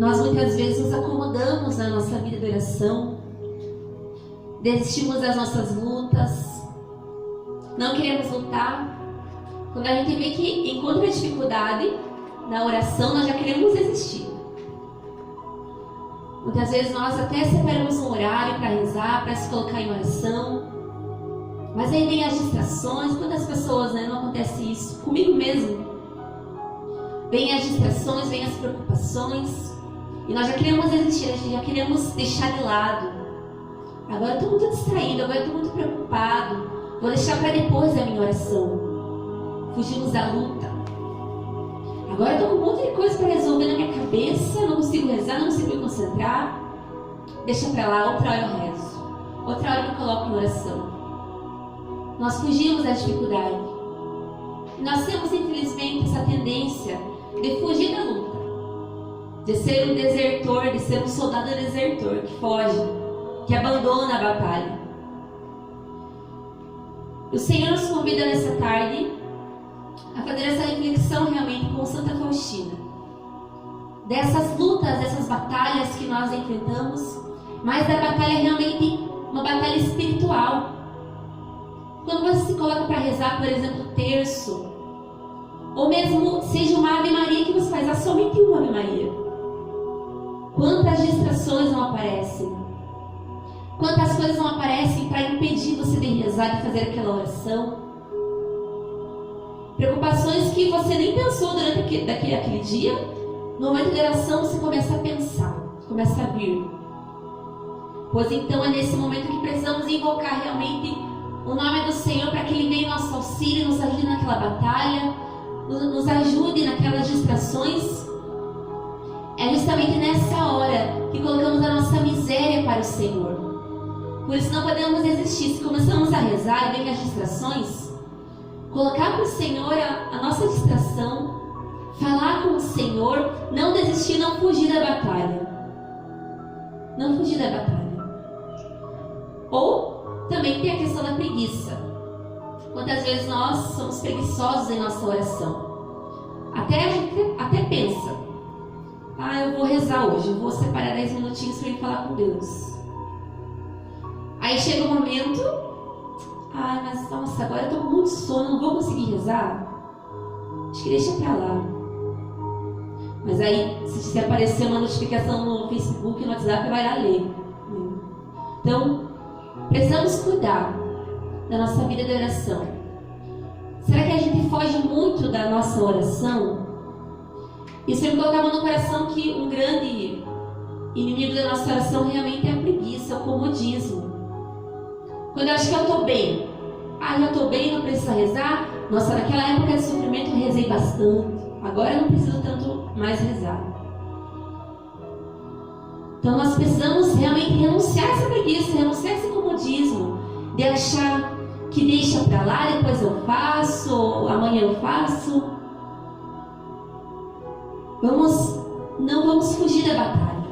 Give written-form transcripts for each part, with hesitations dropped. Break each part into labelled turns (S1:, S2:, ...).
S1: nós muitas vezes nos acomodamos na nossa vida de oração, desistimos das nossas lutas, não queremos lutar. Quando a gente vê que encontra dificuldade na oração, nós já queremos desistir. Muitas vezes nós até separamos um horário para rezar, para se colocar em oração, mas aí vem as distrações. Quantas pessoas, não acontece isso? Comigo mesmo. Vem as distrações, vem as preocupações, e nós já queremos desistir, já queremos deixar de lado. Agora eu estou muito distraído, agora eu estou muito preocupado, vou deixar para depois a minha oração. Fugimos da luta. Agora eu estou com um monte de coisa para resolver na minha cabeça, não consigo rezar, não consigo me concentrar. Deixa para lá, outra hora eu rezo, outra hora eu me coloco em oração. Nós fugimos da dificuldade. Nós temos, infelizmente, essa tendência de fugir da luta, de ser um desertor, de ser um soldado desertor que foge, que abandona a batalha. O Senhor nos convida nessa tarde a fazer essa reflexão realmente com Santa Faustina, dessas lutas, dessas batalhas que nós enfrentamos, mas da batalha realmente uma batalha espiritual. Quando você se coloca para rezar, por exemplo, o terço, ou mesmo seja uma Ave Maria que você faz, somente uma Ave Maria, quantas distrações não aparecem, quantas coisas não aparecem para impedir você de rezar, de fazer aquela oração. Preocupações que você nem pensou durante aquele dia, no momento da oração você começa a pensar, começa a vir. Pois então é nesse momento que precisamos invocar realmente o nome do Senhor para que Ele venha em nosso auxílio, nos ajude naquela batalha, nos ajude naquelas distrações. É justamente nessa hora que colocamos a nossa miséria para o Senhor. Por isso não podemos desistir. Se começamos a rezar e vem as distrações, colocar para o Senhor a nossa distração, falar com o Senhor, não desistir, não fugir da batalha. Não fugir da batalha. Ou também tem a questão da preguiça. Quantas vezes nós somos preguiçosos em nossa oração? Até a gente até pensa, eu vou rezar hoje, eu vou separar 10 minutinhos para ir falar com Deus. Aí chega o momento, mas nossa, agora eu estou com muito sono, não vou conseguir rezar. Acho que deixa para lá. Mas aí, se aparecer uma notificação no Facebook, no WhatsApp, vai lá ler. Então, precisamos cuidar da nossa vida de oração. Será que a gente foge muito da nossa oração? Isso me colocava no coração que um grande inimigo da nossa oração realmente é a preguiça, o comodismo. Quando eu acho que eu estou bem, já estou bem, não preciso rezar. Nossa, naquela época de sofrimento eu rezei bastante, agora eu não preciso tanto mais rezar. Então nós precisamos realmente renunciar a essa preguiça, renunciar a esse comodismo, de achar que deixa para lá, depois eu faço, amanhã eu faço. Não vamos fugir da batalha.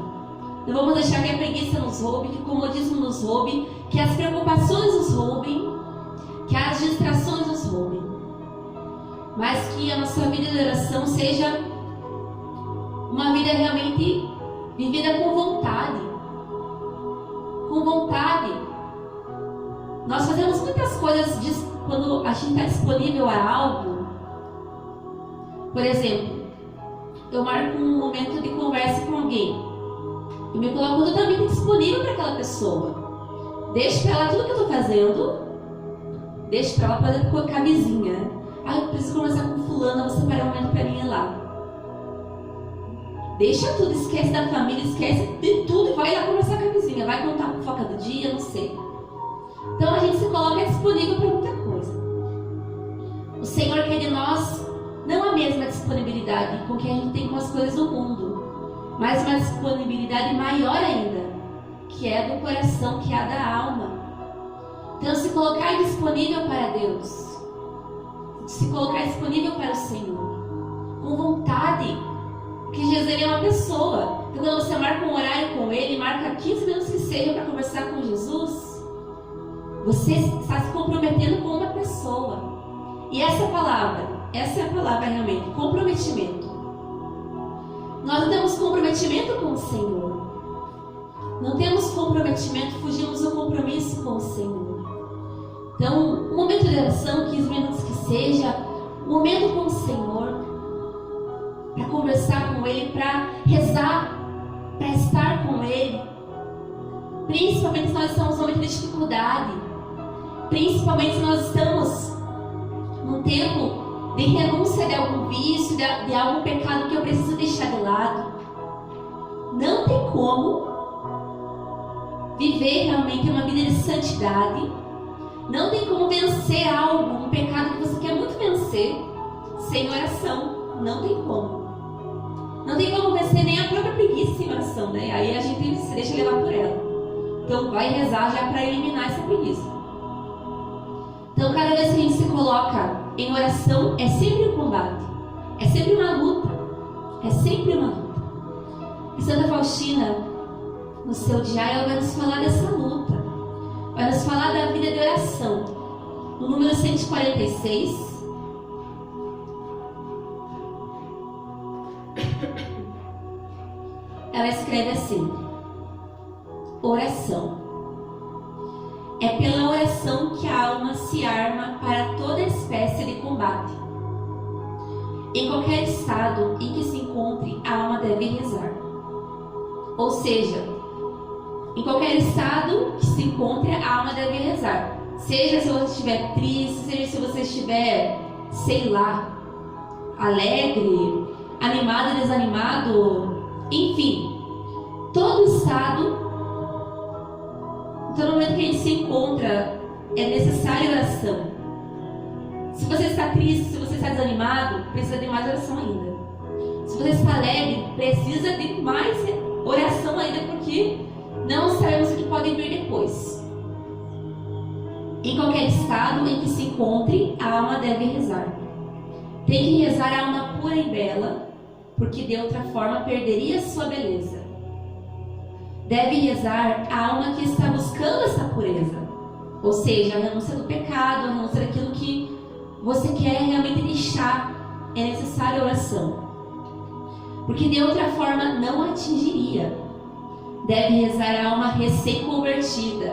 S1: Não vamos deixar que a preguiça nos roube, que o comodismo nos roube, que as preocupações nos roubem, que as distrações nos roubem. Mas que a nossa vida de oração seja uma vida realmente vivida com vontade. Com vontade. Nós fazemos muitas coisas quando a gente está disponível a algo. Por exemplo, eu marco um momento de conversa com alguém e me coloco totalmente disponível para aquela pessoa. Deixo para ela tudo que eu estou fazendo, deixo para ela, por exemplo, com a vizinha. Eu preciso conversar com fulano, vou separar um momento para mim ir lá. Deixa tudo, esquece da família, esquece de tudo e vai lá conversar com a vizinha, vai contar a fofoca do dia, não sei. Então a gente se coloca disponível para muita coisa. O Senhor quer de nós não a mesma disponibilidade com que a gente tem com as coisas do mundo, mas uma disponibilidade maior ainda, que é do coração, que é a da alma. Então se colocar disponível para Deus, se colocar disponível para o Senhor, com vontade, porque Jesus ele é uma pessoa. Então quando você marca um horário com Ele, marca 15 minutos que seja para conversar com Jesus, você está se comprometendo com uma pessoa. E essa é a palavra realmente, comprometimento. Nós não temos comprometimento com o Senhor. Não temos comprometimento, fugimos do compromisso com o Senhor. Então, um momento de oração, 15 minutos que seja, um momento com o Senhor, para conversar com Ele, para rezar, para estar com Ele. Principalmente se nós estamos num momento de dificuldade. Principalmente se nós estamos num tempo de renúncia de algum vício, de algum pecado que eu preciso deixar de lado. Não tem como viver realmente uma vida de santidade. Não tem como vencer algo, um pecado que você quer muito vencer, sem oração. Não tem como. Não tem como vencer nem a própria preguiça sem oração, né? Aí a gente se deixa levar por ela. Então vai rezar já para eliminar essa preguiça. Então cada vez que a gente se coloca em oração, é sempre um combate. É sempre uma luta. É sempre uma luta. E Santa Faustina, no seu diário, ela vai nos falar dessa luta. Vai nos falar da vida de oração. No número 146. Ela escreve assim: oração. É pela oração que a alma se arma para toda espécie de combate. Em qualquer estado em que se encontre, a alma deve rezar. Ou seja, em qualquer estado que se encontre, a alma deve rezar. Seja se você estiver triste, seja se você estiver, sei lá, alegre, animado, desanimado, enfim, todo estado. Então, no momento que a gente se encontra, é necessária oração. Se você está triste, se você está desanimado, precisa de mais oração ainda. Se você está alegre, precisa de mais oração ainda, porque não sabemos o que pode vir depois. Em qualquer estado em que se encontre, a alma deve rezar. Tem que rezar a alma pura e bela, porque de outra forma perderia sua beleza. Deve rezar a alma que está buscando essa pureza, ou seja, a renúncia do pecado, a renúncia daquilo que você quer realmente deixar. É necessária oração, porque de outra forma não atingiria. Deve rezar a alma recém-convertida,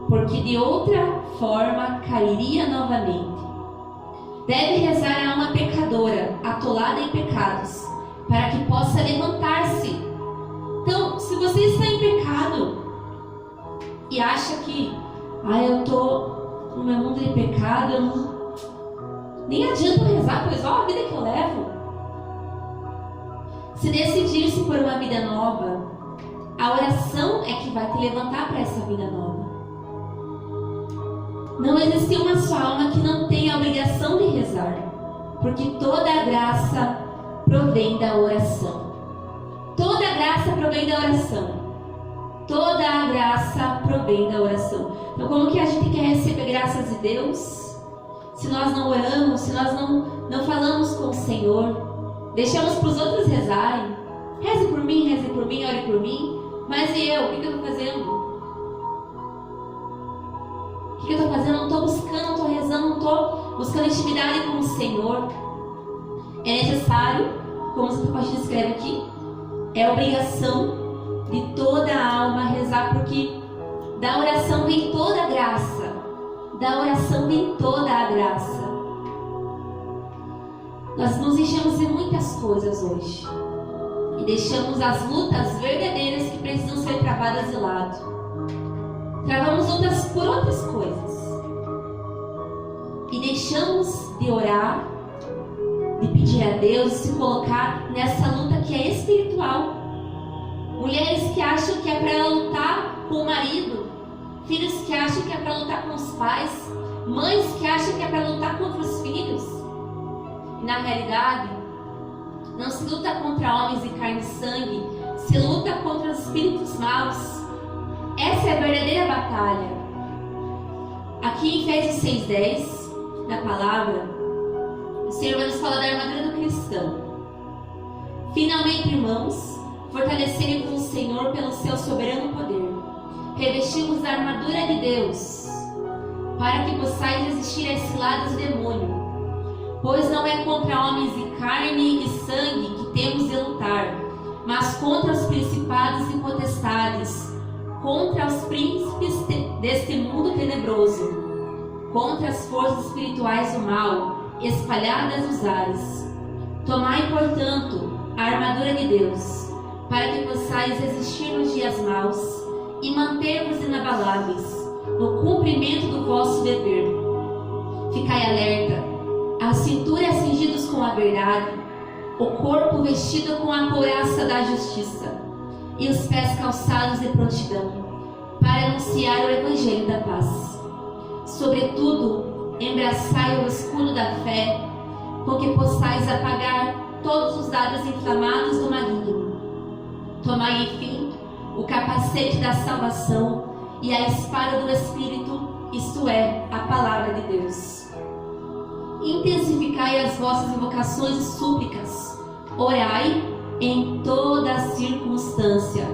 S1: porque de outra forma cairia novamente. Deve rezar a alma pecadora, atolada em pecados, para que possa levantar-se. Então, se você está em pecado e acha que eu estou no meu mundo de pecado, nem adianta rezar, pois a vida que eu levo. Se decidir-se por uma vida nova, a oração é que vai te levantar para essa vida nova. Não existe uma só alma que não tenha a obrigação de rezar, porque toda a graça provém da oração. Toda a graça provém da oração. Toda a graça provém da oração. Então, como que a gente quer receber graças de Deus se nós não oramos, se nós não falamos com o Senhor? Deixamos para os outros rezarem. Reze por mim, ore por mim. Mas e eu? O que eu estou fazendo? O que eu estou fazendo? Não estou buscando, não estou rezando, não estou buscando intimidade com o Senhor. É necessário, como Santa Faustina escreve aqui, é obrigação de toda a alma rezar, porque da oração vem toda a graça. Da oração vem toda a graça. Nós nos enchemos de muitas coisas hoje e deixamos as lutas verdadeiras que precisam ser travadas de lado. Travamos lutas por outras coisas e deixamos de orar, de pedir a Deus, de se colocar nessa luta que é espiritual. Mulheres que acham que é para ela lutar com o marido, filhos que acham que é para lutar com os pais, mães que acham que é para lutar contra os filhos. E na realidade, não se luta contra homens de carne e sangue, se luta contra os espíritos maus. Essa é a verdadeira batalha. Aqui em Efésios 6:10, na palavra, o Senhor vai nos falar da armadura do cristão. Finalmente, irmãos, fortalecerem com o Senhor pelo seu soberano poder. Revestimos da armadura de Deus, para que possais resistir às ciladas do demônio. Pois não é contra homens de carne e sangue que temos de lutar, mas contra os principados e potestades, contra os príncipes deste mundo tenebroso, contra as forças espirituais do mal, espalhadas nos ares. Tomai, portanto, a armadura de Deus, para que possais resistir nos dias maus e manter-vos inabaláveis no cumprimento do vosso dever. Ficai alerta, a cintura cingidos com a verdade, o corpo vestido com a couraça da justiça e os pés calçados de prontidão, para anunciar o evangelho da paz. Sobretudo, embraçai o escudo da fé, com que possais apagar todos os dardos inflamados do maligno. Tomai, enfim, o capacete da salvação e a espada do Espírito, isto é, a palavra de Deus. Intensificai as vossas invocações e súplicas. Orai em toda circunstância,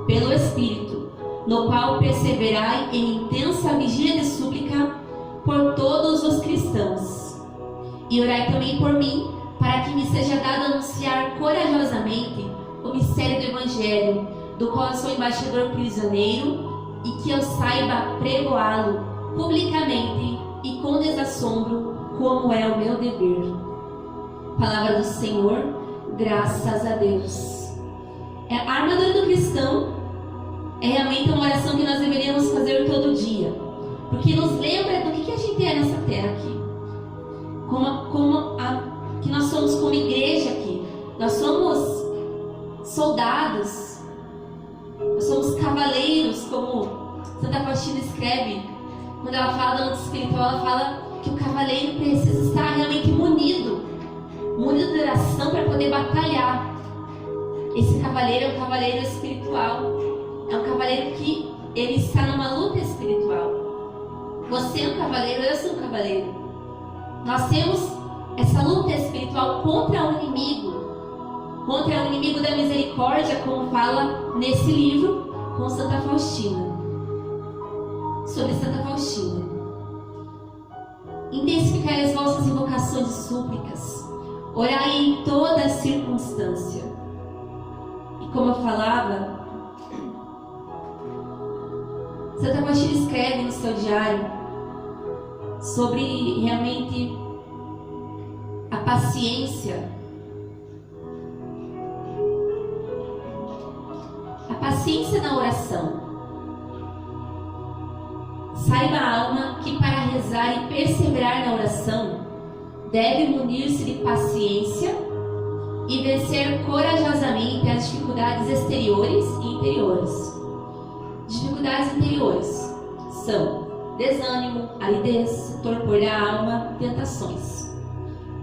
S1: pelo Espírito, no qual perseverai em intensa vigília de súplica por todos os cristãos. E orai também por mim, para que me seja dado anunciar corajosamente o mistério do Evangelho, do qual eu sou embaixador prisioneiro, e que eu saiba pregoá-lo publicamente e com desassombro, como é o meu dever. Palavra do Senhor, graças a Deus. A armadura do cristão é realmente uma oração que nós deveríamos fazer todo dia, porque nos lembra do que a gente é nessa terra aqui, que nós somos como igreja aqui. Nós somos soldados, nós somos cavaleiros, como Santa Faustina escreve, quando ela fala da luta espiritual, ela fala que o cavaleiro precisa estar realmente munido de oração para poder batalhar. Esse cavaleiro é um cavaleiro espiritual, é um cavaleiro que ele está numa luta espiritual. Você é um cavaleiro, eu sou um cavaleiro. Nós temos essa luta espiritual contra o inimigo da misericórdia, como fala nesse livro com Santa Faustina, sobre Santa Faustina. Intensificai as vossas invocações e súplicas, orai em toda circunstância. E como eu falava, Santa Faustina escreve no seu diário sobre realmente a paciência. A paciência na oração. Saiba a alma que para rezar e perseverar na oração deve munir-se de paciência e vencer corajosamente as dificuldades exteriores e interiores. Dificuldades interiores são desânimo, aridez, torpor da alma, tentações.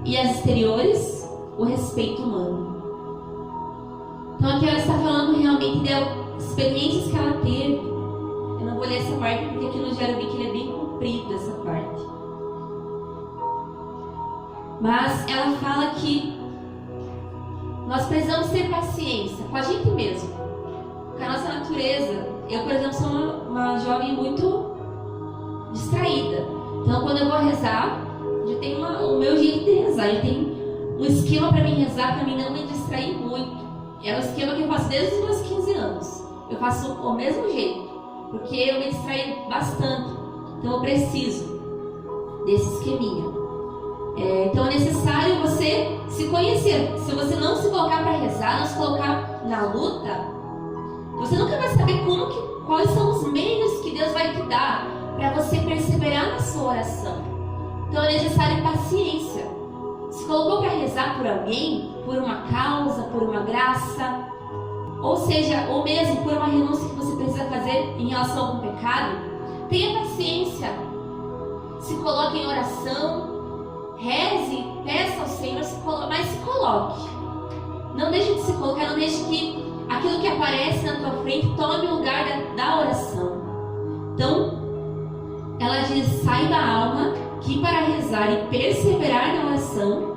S1: E as exteriores, o respeito humano. Então aqui ela está falando realmente de experiências que ela teve. Eu não vou ler essa parte porque aqui no diário vi que ele é bem comprido, essa parte. Mas ela fala que nós precisamos ter paciência com a gente mesmo, com a nossa natureza. Eu, por exemplo, sou uma jovem muito distraída. Então quando eu vou rezar, já tem o meu jeito de rezar. Eu tenho um esquema para mim rezar, para mim não me distrair muito. É o esquema que eu faço desde os meus 15 anos. Eu faço o mesmo jeito, porque eu me distraio bastante. Então eu preciso desse esqueminha. Então é necessário você se conhecer. Se você não se colocar para rezar, não se colocar na luta, você nunca vai saber quais são os meios que Deus vai te dar para você perseverar na sua oração. Então é necessário paciência. Se colocou para rezar por alguém, por uma causa, por uma graça, ou seja, ou mesmo por uma renúncia que você precisa fazer em relação a algum pecado, tenha paciência. Se coloque em oração, reze, peça ao Senhor, mas se coloque. Não deixe de se colocar, não deixe que aquilo que aparece na tua frente tome o lugar da oração. Então, ela diz: saiba a alma que para rezar e perseverar na oração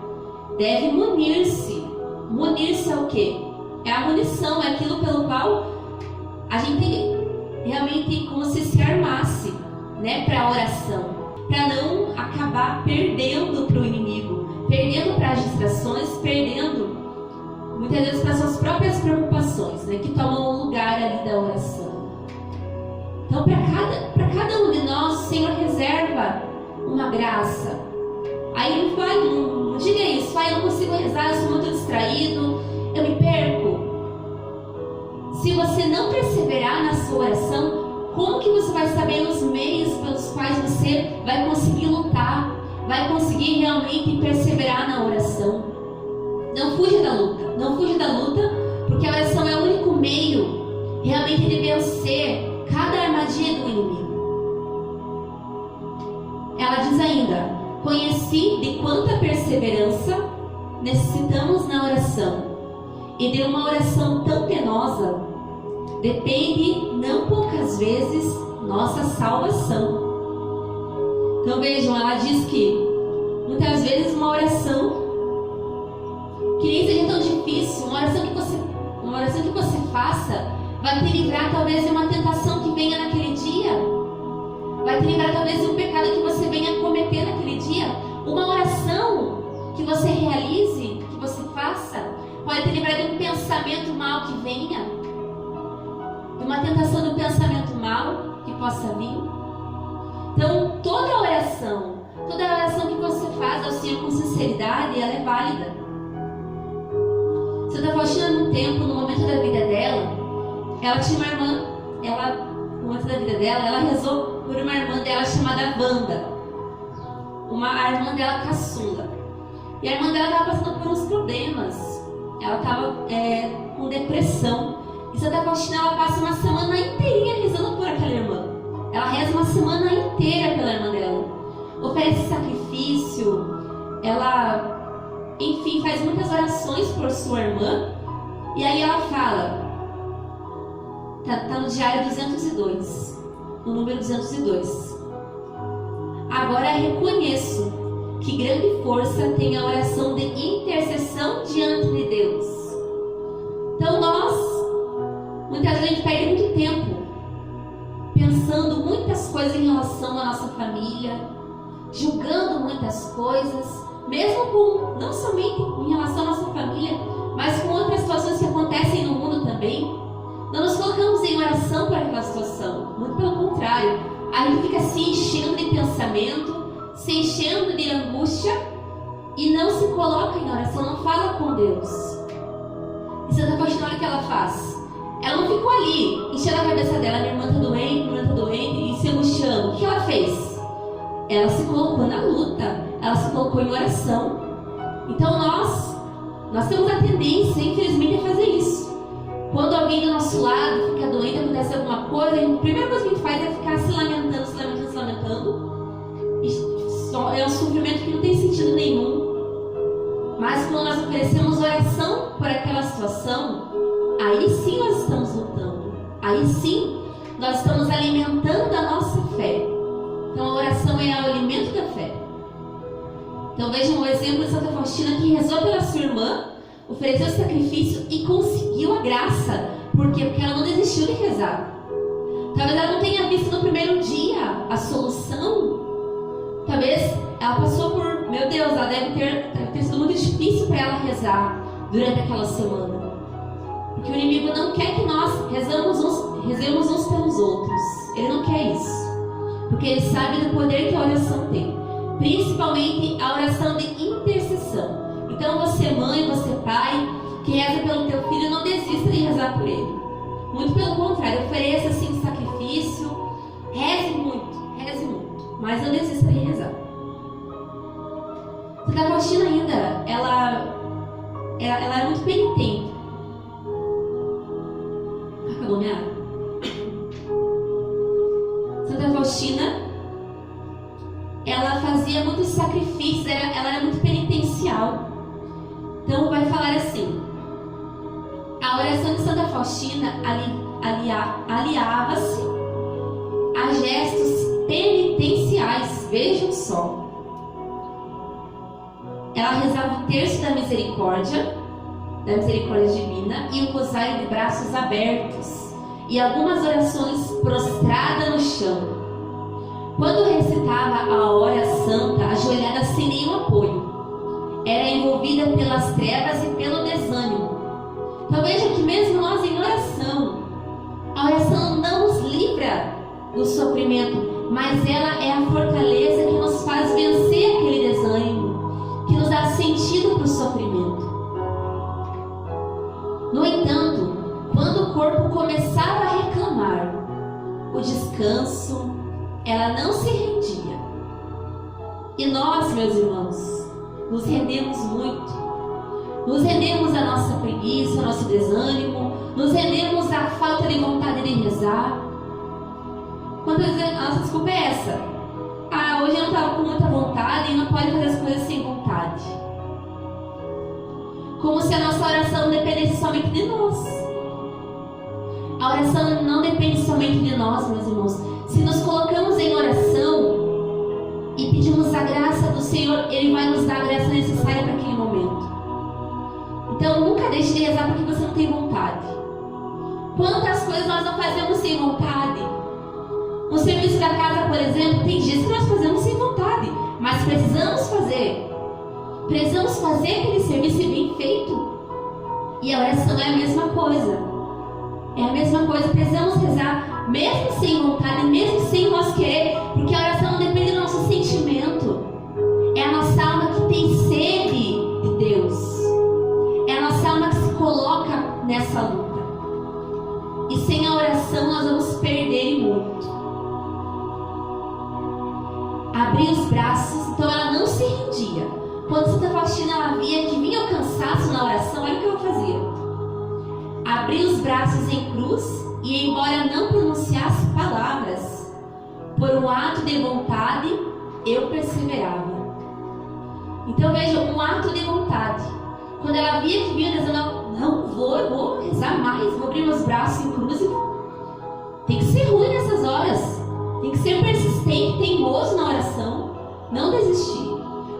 S1: deve munir-se. Munir-se é o quê? É a munição, é aquilo pelo qual a gente realmente como se armasse, né, para a oração, para não acabar perdendo para o inimigo, perdendo para as distrações, perdendo muitas vezes para suas próprias preocupações. de nós o Senhor reserva uma graça. Aí não diga isso, eu não consigo rezar, eu sou muito distraído, eu me perco. Se você não perseverar na sua oração, como que você vai saber os meios pelos quais você vai conseguir lutar, vai conseguir realmente perseverar na oração? Não fuja da luta, não fuja da luta, porque a oração é o único meio realmente de vencer cada armadilha do inimigo. Ela diz ainda: conheci de quanta perseverança necessitamos na oração, e de uma oração tão penosa depende não poucas vezes nossa salvação. Então vejam, ela diz que muitas vezes uma oração que nem seja tão difícil, uma oração que você faça vai te livrar talvez de uma tentação que venha naquele dia, vai te livrar talvez de um pecado que você venha cometer naquele dia. Uma oração que você realize, que você faça, pode te livrar de um pensamento mal que venha, de uma tentação do pensamento mal que possa vir. Então toda oração que você faz ao Senhor com sinceridade, ela é válida. Santa Faustina, num tempo, no momento da vida dela, ela tinha uma irmã, no momento da vida dela, ela rezou por uma irmã dela chamada Wanda, a irmã dela caçula. E a irmã dela estava passando por uns problemas, ela estava com depressão. E Santa Faustina, ela passa uma semana inteirinha rezando por aquela irmã. Ela reza uma semana inteira pela irmã dela, oferece sacrifício, ela, enfim, faz muitas orações por sua irmã. E aí ela fala, tá no diário 202, no número 202: agora reconheço que grande força tem a oração de intercessão diante de Deus. Então muitas vezes a gente perde muito tempo pensando muitas coisas em relação à nossa família, julgando muitas coisas, mesmo não somente em relação à nossa família, mas com outras situações que acontecem no mundo também. Não nos colocamos em oração por aquela situação, muito pelo contrário, a gente fica se enchendo de pensamento, se enchendo de angústia e não se coloca em oração, não fala com Deus. E Santa Faustina, olha o que ela faz. Ela não ficou ali enchendo a cabeça dela, minha irmã está doente, e se angustiando. O que ela fez? Ela se colocou na luta, ela se colocou em oração. Então nós temos a tendência, infelizmente, a fazer isso. Quando alguém do nosso lado fica doente, acontece alguma coisa, a primeira coisa que a gente faz é ficar se lamentando. E é um sofrimento que não tem sentido nenhum. Mas quando nós oferecemos oração por aquela situação, aí sim nós estamos lutando. Aí sim nós estamos alimentando a nossa fé. Então a oração é o alimento da fé. Então vejam o exemplo de Santa Faustina, que rezou pela sua irmã, ofereceu sacrifício e conseguiu a graça. Por quê? Porque ela não desistiu de rezar. Talvez ela não tenha visto no primeiro dia a solução. Talvez ela passou por... Meu Deus, ela deve ter sido muito difícil para ela rezar durante aquela semana. Porque o inimigo não quer que nós rezemos uns pelos outros. Ele não quer isso. Porque ele sabe do poder que a oração tem. Principalmente a oração de intercessão. Então você mãe, você pai, que reza pelo teu filho, não desista de rezar por ele. Muito pelo contrário, ofereça assim sacrifício, reze muito, mas não desista de rezar. Santa Faustina ainda, ela é muito penitente. Acabou minha água. Santa Faustina, ela fazia muitos sacrifícios, ela era muito penitencial. Então vai falar assim: a oração de Santa Faustina aliava-se a gestos penitenciais. Vejam só. Ela rezava o terço da misericórdia divina, e o rosário de braços abertos, e algumas orações prostrada no chão. Quando recitava a hora santa, ajoelhada sem nenhum apoio, era envolvida pelas trevas e pelo desânimo. Então veja que mesmo nós em oração, a oração não nos livra do sofrimento, mas ela é a fortaleza que nos faz vencer aquele desânimo, que nos dá sentido para o sofrimento. No entanto, quando o corpo começava a reclamar o descanso, ela não se rendia. E nós, meus irmãos, nos rendemos muito. Nos rendemos à nossa preguiça, ao nosso desânimo, nos rendemos à falta de vontade de rezar. Quantas vezes a nossa desculpa é essa? Hoje eu não estava com muita vontade e não pode fazer as coisas sem vontade. Como se a nossa oração dependesse somente de nós. A oração não depende somente de nós, meus irmãos. Se nos colocamos em oração e pedimos a graça do Senhor, Ele vai nos dar a graça necessária para aquele momento. Então nunca deixe de rezar porque você não tem vontade. Quantas coisas nós não fazemos sem vontade? No serviço da casa, por exemplo, tem dias que nós fazemos sem vontade, mas precisamos fazer. Precisamos fazer aquele serviço bem feito. E a oração é a mesma coisa. É a mesma coisa. Precisamos rezar mesmo sem vontade, mesmo sem nós querer, porque a oração não depende do nosso sentimento. É a nossa alma que tem sede de Deus. É a nossa alma que se coloca nessa luta. E sem a oração nós vamos perder muito. Abrir os braços, então ela não se rendia. Quando Santa Faustina ela via que vinha o cansaço na oração, olha o que ela fazia. Abria os braços em cruz e, embora não pronunciasse palavras, por um ato de vontade, eu perseverava. Então veja, um ato de vontade. Quando ela via que vinha rezando, eu vou rezar mais, vou abrir meus braços em cruz. Tem que ser ruim nessas horas. Tem que ser persistente, teimoso na oração. Não desistir.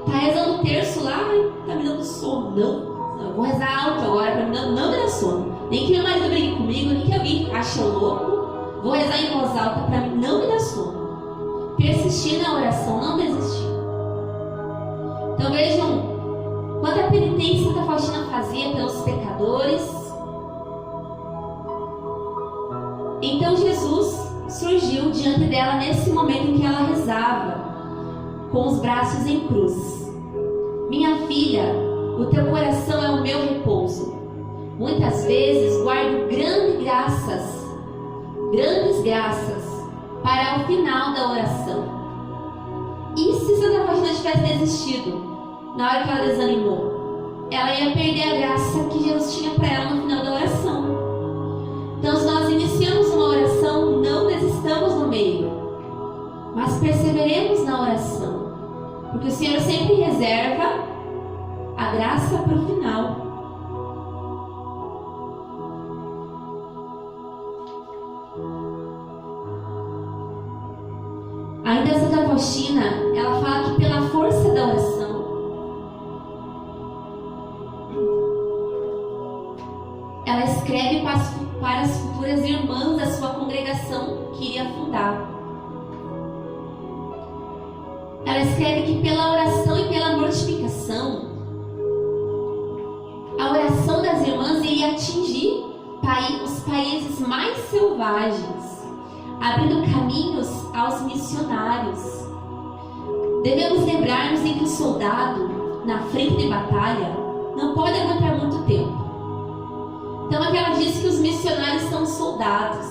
S1: Tá rezando o terço lá, tá me dando sono. Não, eu vou rezar alto agora para não me dar sono. Nem que meu marido brigue comigo, nem que alguém ache louco. Vou rezar em voz alta para não me dar sono. Persistir na oração, não desistir. Então vejam quanta penitência Santa Faustina fazia pelos pecadores. Então Jesus surgiu diante dela nesse momento em que ela rezava, com os braços em cruz. Minha filha, o teu coração é o meu repouso. Muitas vezes guardo grandes graças para o final da oração. E se Santa Faustina tivesse desistido na hora que ela desanimou? Ela ia perder a graça que Jesus tinha para ela no final da oração. Então, se nós iniciamos uma oração, não desistamos no meio, mas perseveremos na oração, porque o Senhor sempre reserva a graça para o final. Ainda Santa Faustina, ela fala que pela força da oração, ela escreve para as futuras irmãs da sua congregação que iria fundar. Ela escreve que pela oração e pela mortificação, a oração das irmãs iria atingir os países mais selvagens, abrindo caminhos aos missionários. Devemos lembrar-nos em que o soldado, na frente de batalha, não pode aguentar muito tempo. Então aqui ela diz que os missionários são soldados.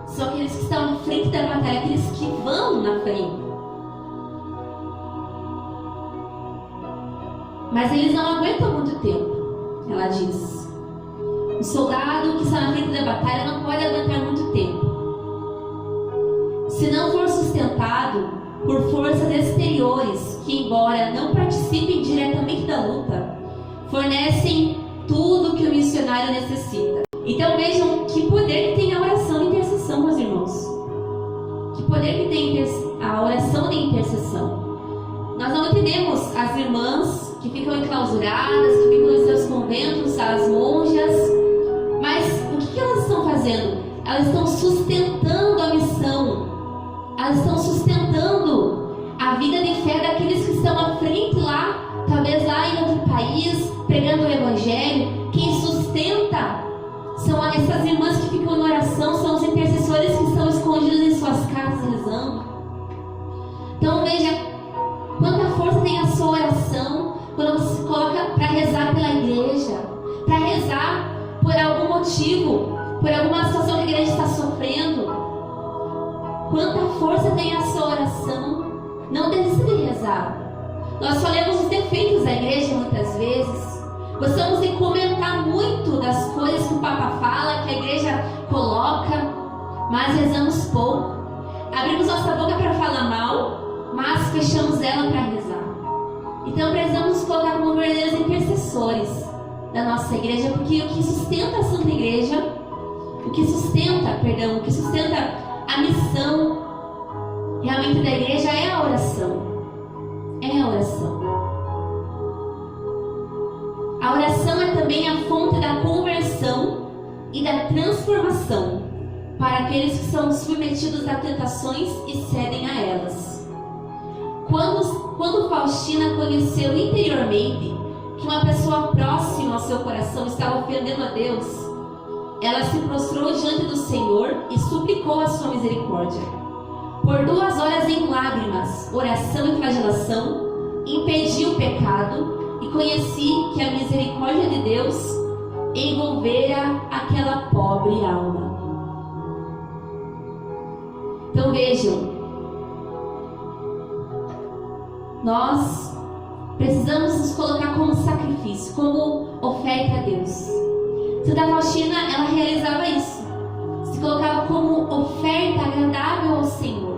S1: São aqueles que estão na frente da batalha, aqueles que vão na frente. Mas eles não aguentam muito tempo, ela diz. O soldado que está na frente da batalha não pode aguentar muito tempo. Se não for sustentado por forças exteriores que, embora não participem diretamente da luta, fornecem tudo que o missionário necessita. Então vejam que poder que tem a oração de intercessão, meus irmãos. Que poder que tem a oração de intercessão. Nós não entendemos as irmãs que ficam enclausuradas, que ficam nos seus conventos, as monjas. Mas o que elas estão fazendo? Elas estão sustentando a missão. Elas estão sustentando a vida de fé daqueles que estão à frente lá, talvez lá em outro país, pregando o Evangelho. Quem sustenta são essas irmãs que ficam em oração, são os intercessores que estão escondidos em suas casas rezando. Então veja quanta força tem a sua oração quando você se coloca para rezar pela igreja, para rezar por algum motivo, por alguma situação que a igreja está sofrendo. Quanta força tem a sua oração. Não desista de rezar. Nós falamos os defeitos da igreja muitas vezes. Gostamos de comentar muito das coisas que o Papa fala, que a igreja coloca, mas rezamos pouco. Abrimos nossa boca para falar mal, mas fechamos ela para rezar. Então precisamos nos colocar como verdadeiros intercessores da nossa igreja, porque o que sustenta a Santa Igreja, o que sustenta a missão realmente da igreja é a oração. É a oração. A oração é também a fonte da conversão e da transformação para aqueles que são submetidos a tentações e cedem a elas. Quando Faustina conheceu interiormente que uma pessoa próxima ao seu coração estava ofendendo a Deus, ela se prostrou diante do Senhor e suplicou a sua misericórdia. Por 2 horas em lágrimas, oração e flagelação, impedi o pecado e conheci que a misericórdia de Deus envolvera aquela pobre alma. Então vejam, nós precisamos nos colocar como sacrifício, como oferta a Deus. Santa Faustina, ela realizava isso, se colocava como oferta agradável ao Senhor.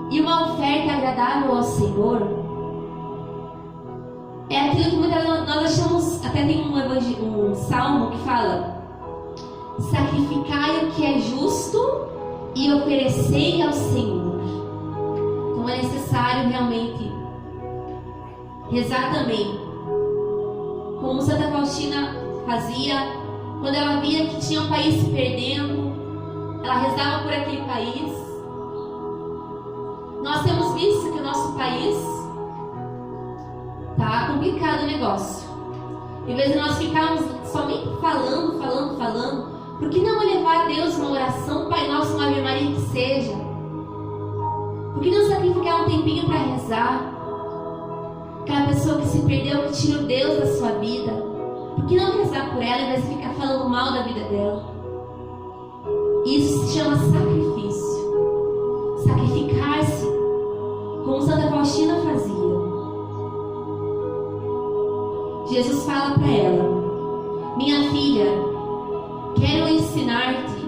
S1: E uma oferta agradável ao Senhor é aquilo que muitas vezes nós achamos. Até tem um salmo que fala: sacrificai o que é justo e oferecei ao Senhor. Então é necessário realmente rezar também, como Santa Faustina fazia. Quando ela via que tinha um país se perdendo, ela rezava por aquele país. Nós temos visto que o nosso país está complicado o negócio. Em vez de nós ficarmos somente falando, por que não elevar a Deus uma oração, Pai Nosso, uma Ave Maria que seja? Por que não sacrificar um tempinho para rezar? Aquela pessoa que se perdeu, que tira o Deus da sua vida, por que não rezar por ela em vez de ficar falando mal da vida dela? Isso se chama sacrifício. Sacrificar-se, como Santa Faustina fazia. Jesus fala para ela: minha filha, quero ensinar-te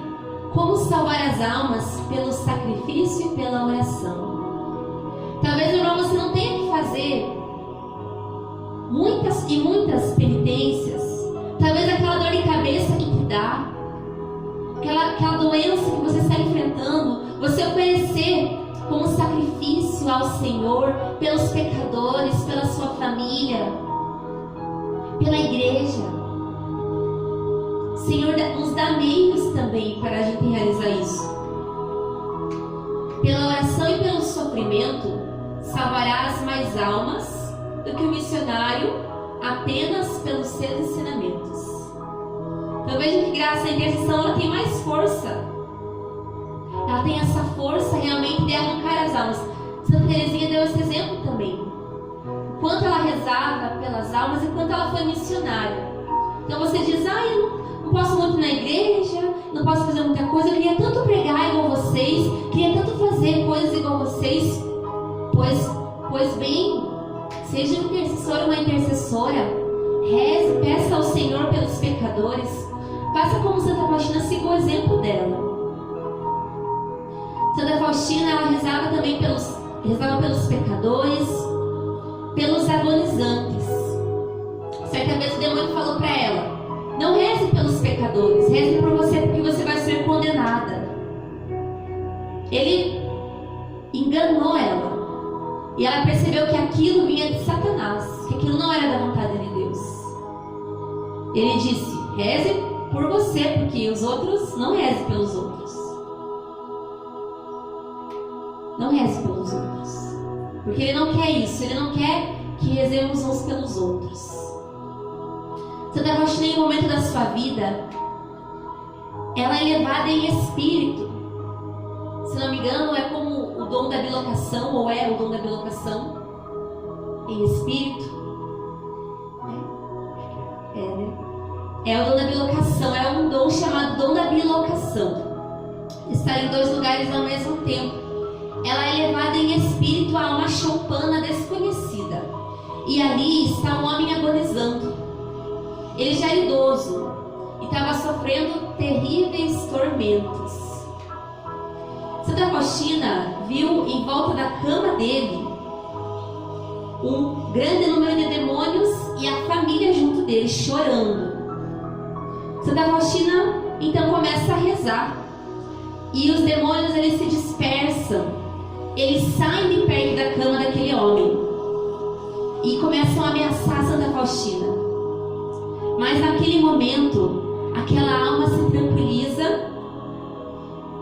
S1: como salvar as almas pelo sacrifício e pela oração. Talvez, irmão, você não tenha que fazer muitas penitências. Talvez aquela dor de cabeça que te dá, aquela doença que você está enfrentando, você oferecer como sacrifício ao Senhor pelos pecadores, pela sua família, pela igreja. O Senhor nos dá meios também para a gente realizar isso. Pela oração e pelo sofrimento, salvarás mais almas do que o missionário apenas pelos seus ensinamentos. Então veja que graça a intercessão, ela tem mais força. Ela tem essa força realmente de arrancar as almas. Santa Teresinha deu esse exemplo também. O quanto ela rezava pelas almas e quanto ela foi missionária. Então você diz: eu não posso muito na igreja, não posso fazer muita coisa, eu queria tanto pregar igual vocês, queria tanto fazer coisas igual vocês. Pois bem, seja um intercessor ou uma intercessora, reze, peça ao Senhor pelos pecadores. Faça como Santa Faustina, siga o exemplo dela. Santa Faustina, ela rezava também pelos pecadores, pelos agonizantes. Certa vez o demônio falou para ela: não reze pelos pecadores, reze por você, porque você vai ser condenada. Ele enganou ela. E ela percebeu que aquilo vinha de Satanás, que aquilo não era da vontade de Deus. Ele disse: reze por você, porque os outros, não reze pelos outros. Não reze pelos outros. Porque ele não quer isso, ele não quer que rezemos uns pelos outros. Santa Faustina, em um momento da sua vida, ela é levada em espírito. Se não me engano, é como o dom da bilocação, ou é o dom da bilocação em espírito. É o dom da bilocação, é um dom chamado dom da bilocação. Estar em dois lugares ao mesmo tempo. Ela é levada em espírito a uma choupana desconhecida. E ali está um homem agonizando. Ele já era idoso e estava sofrendo terríveis tormentos. Santa Faustina viu em volta da cama dele um grande número de demônios e a família junto dele chorando. Santa Faustina então começa a rezar e os demônios eles se dispersam, eles saem de perto da cama daquele homem e começam a ameaçar Santa Faustina. Mas naquele momento aquela alma se tranquiliza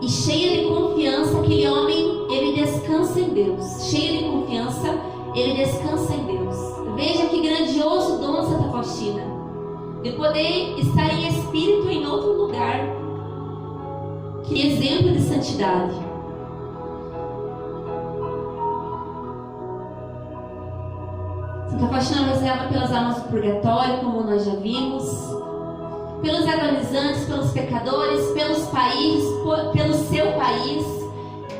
S1: e cheia de confiança, aquele homem ele descansa em Deus. Cheio de confiança, ele descansa em Deus. Veja que grandioso dom de Santa Faustina, de poder estar em espírito em outro lugar. Que exemplo de santidade. Santa Faustina rezava pelas almas do purgatório, como nós já vimos, pelos agonizantes, pelos pecadores, pelos países, pelo seu país,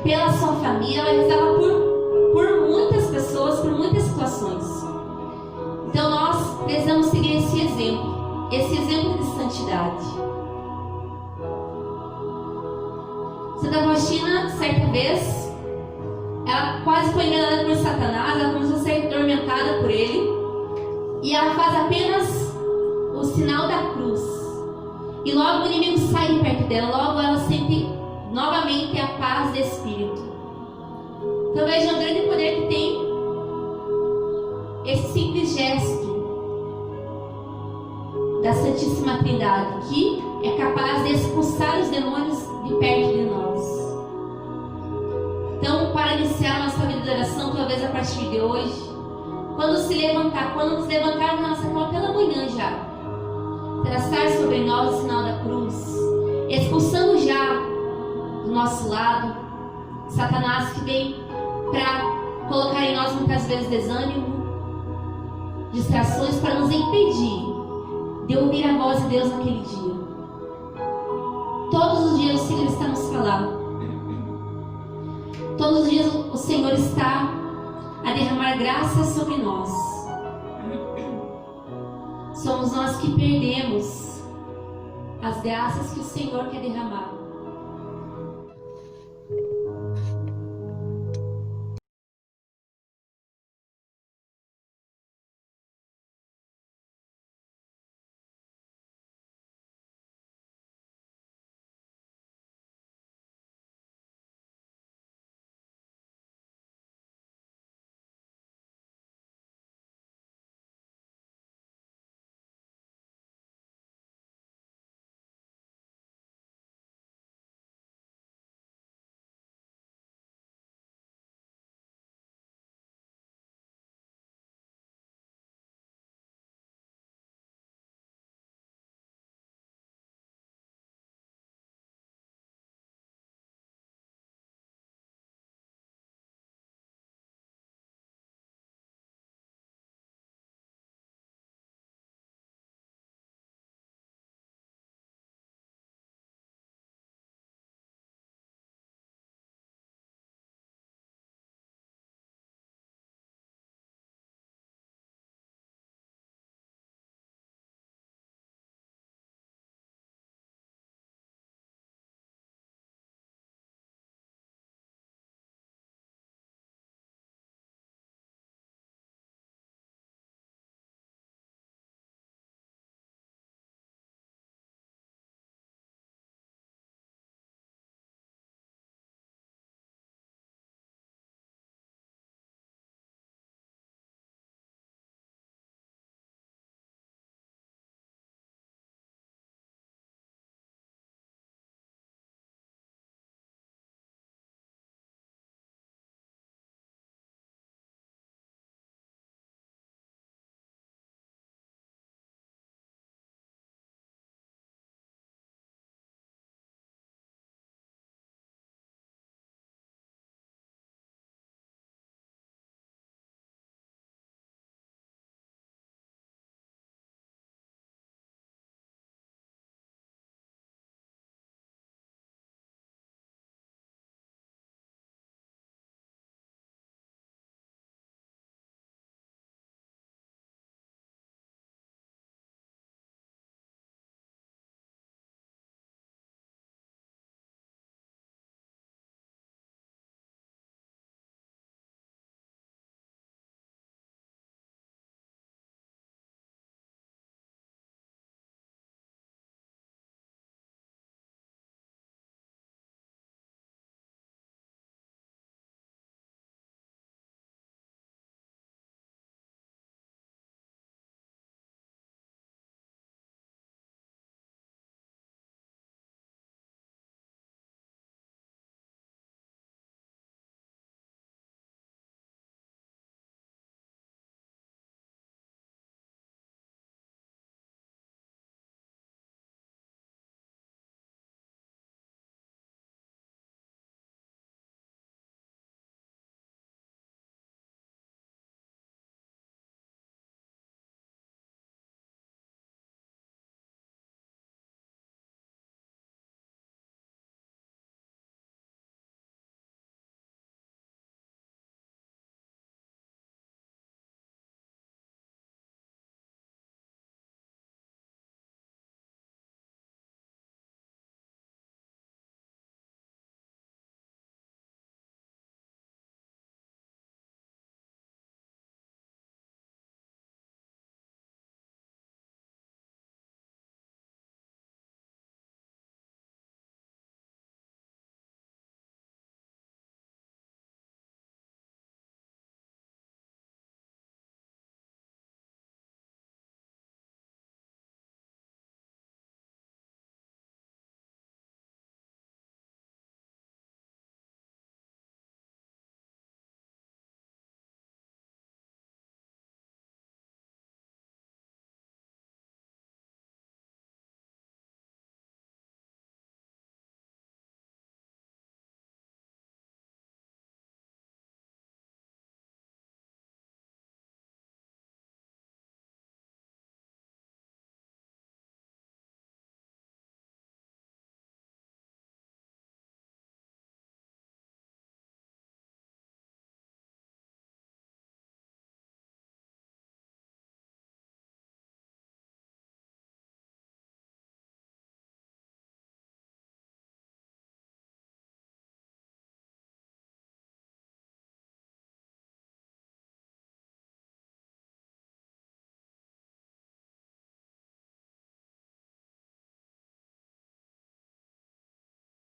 S1: pela sua família. Ela rezava por muitas pessoas, por muitas situações. Então nós precisamos seguir esse exemplo de santidade. Santa Faustina, certa vez, ela quase foi enganada por Satanás, ela começou a ser atormentada por ele, e ela faz apenas o sinal da cruz, e logo o inimigo sai de perto dela, logo ela sente novamente a paz de espírito. Então veja o grande poder que tem esse simples gesto da Santíssima Trindade, que é capaz de expulsar os demônios de perto de nós. Então, para iniciar nossa vida de oração, talvez a partir de hoje, quando nos levantarmos da nossa cama pela manhã já, traçar sobre nós o sinal da cruz, expulsando já do nosso lado Satanás, que vem para colocar em nós muitas vezes desânimo, distrações, para nos impedir de ouvir a voz de Deus naquele dia. Todos os dias o Senhor está nos falando. Todos os dias o Senhor está a derramar graça sobre nós. Somos nós que perdemos as graças que o Senhor quer derramar.